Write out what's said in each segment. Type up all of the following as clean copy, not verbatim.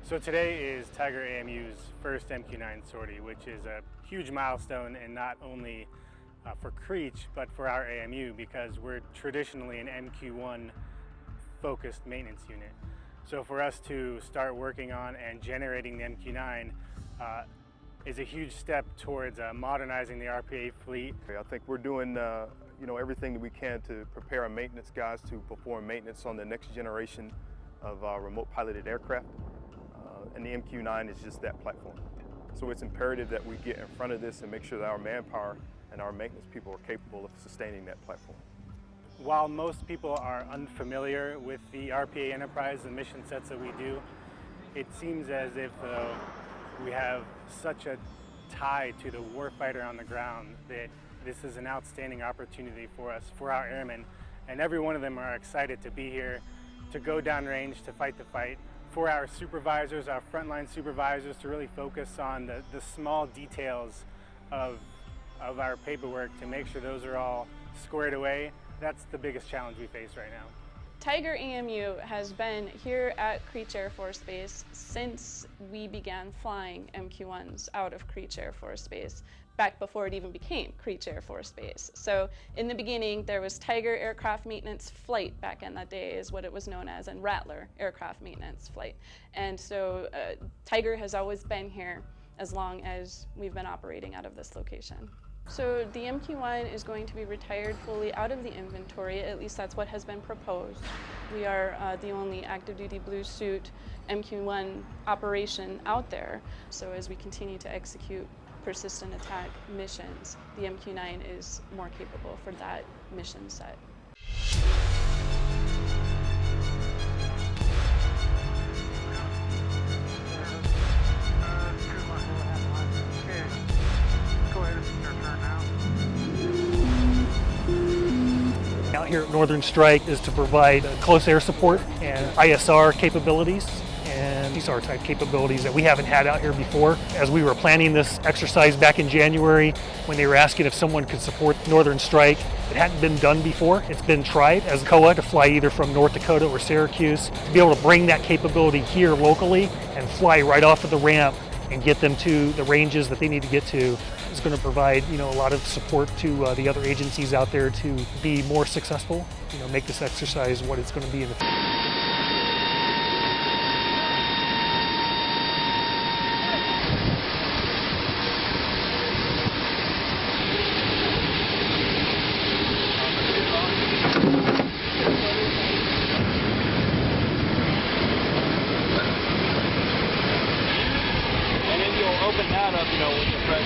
So today is Tiger AMU's first MQ-9 sortie, which is a huge milestone, and not only for Creech, but for our AMU, because we're traditionally an MQ-1 focused maintenance unit. So for us to start working on and generating the MQ-9 is a huge step towards modernizing the RPA fleet. I think we're doing everything that we can to prepare our maintenance guys to perform maintenance on the next generation of remote piloted aircraft. And the MQ-9 is just that platform. So it's imperative that we get in front of this and make sure that our manpower and our maintenance people are capable of sustaining that platform. While most people are unfamiliar with the RPA enterprise and mission sets that we do, it seems as if we have such a tie to the warfighter on the ground that this is an outstanding opportunity for us, for our airmen, and every one of them are excited to be here, to go downrange, to fight the fight. For our supervisors, our frontline supervisors, to really focus on the small details of our paperwork, to make sure those are all squared away. That's the biggest challenge we face right now. Tiger AMU has been here at Creech Air Force Base since we began flying MQ-1s out of Creech Air Force Base, back before it even became Creech Air Force Base. So in the beginning, there was Tiger Aircraft Maintenance Flight, back in that day is what it was known as, and Rattler Aircraft Maintenance Flight. And so Tiger has always been here as long as we've been operating out of this location. So the MQ-9 is going to be retired fully out of the inventory, at least that's what has been proposed. We are the only active duty blue suit MQ-1 operation out there. So as we continue to execute persistent attack missions, the MQ-9 is more capable for that mission set. Out here at Northern Strike is to provide close air support and ISR capabilities and CSAR type capabilities that we haven't had out here before. As we were planning this exercise back in January, when they were asking if someone could support Northern Strike, it hadn't been done before. It's been tried as COA to fly either from North Dakota or Syracuse. To be able to bring that capability here locally and fly right off of the ramp and get them to the ranges that they need to get to is going to provide, a lot of support to the other agencies out there to be more successful, make this exercise what it's going to be in the future. And then you'll open that up, with the press.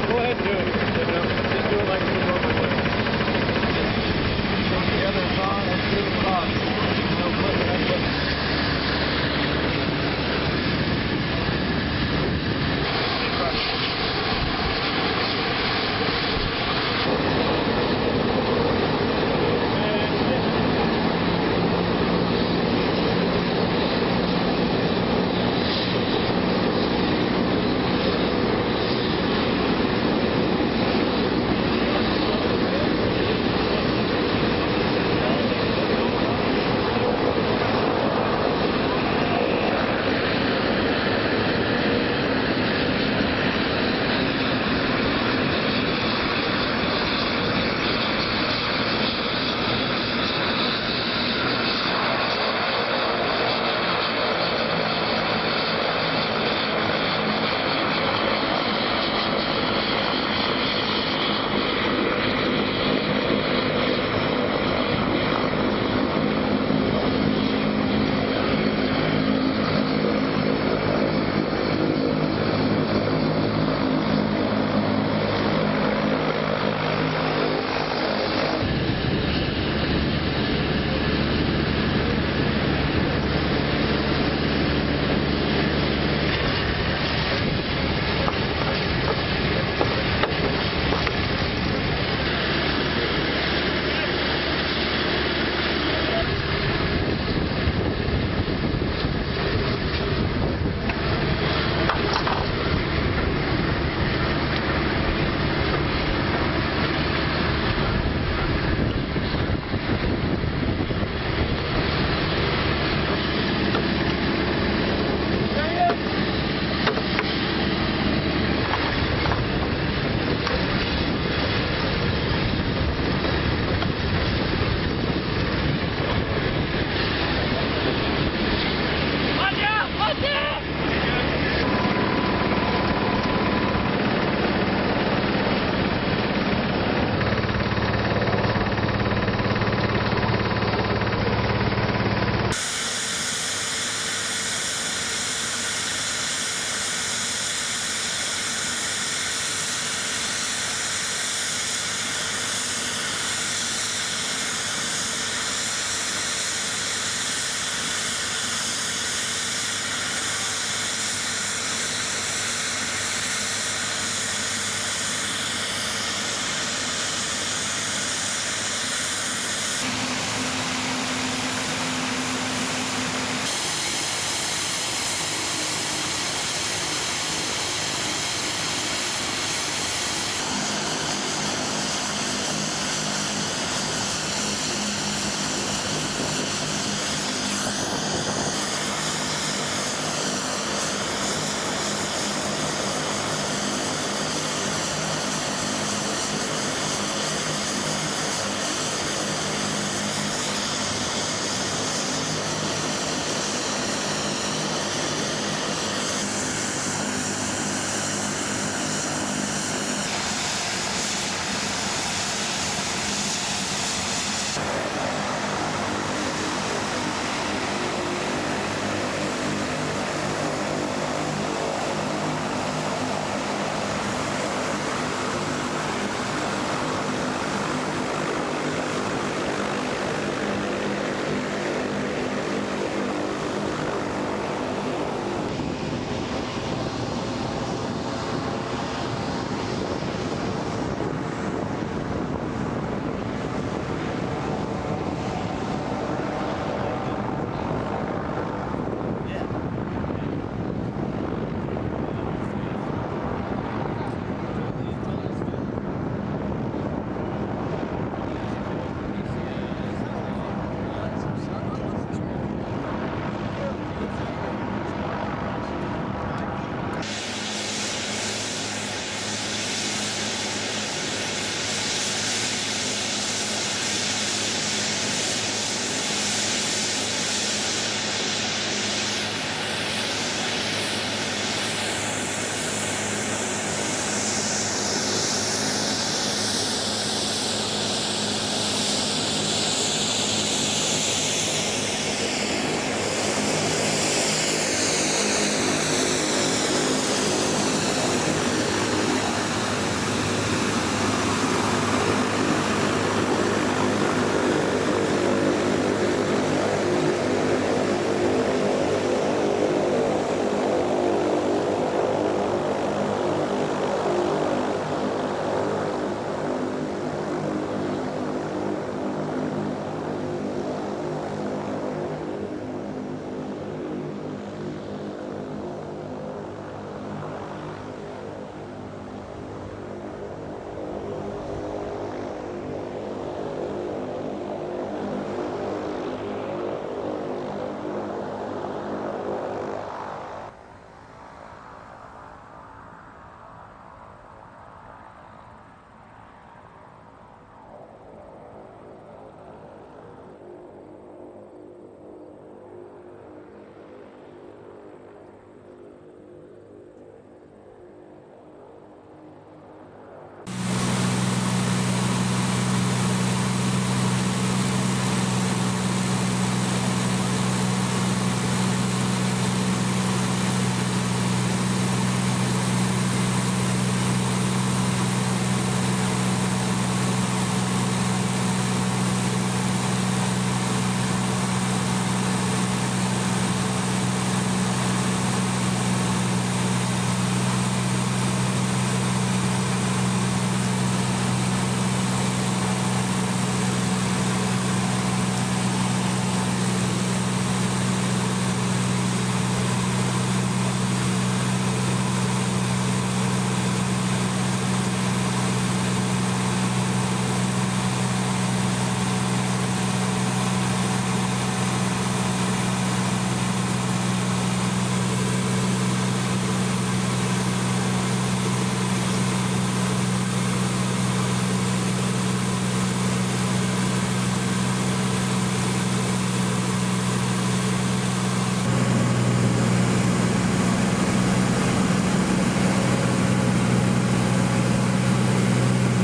Go ahead and do it. Just do it like you normally would. The other is on, let's do it on.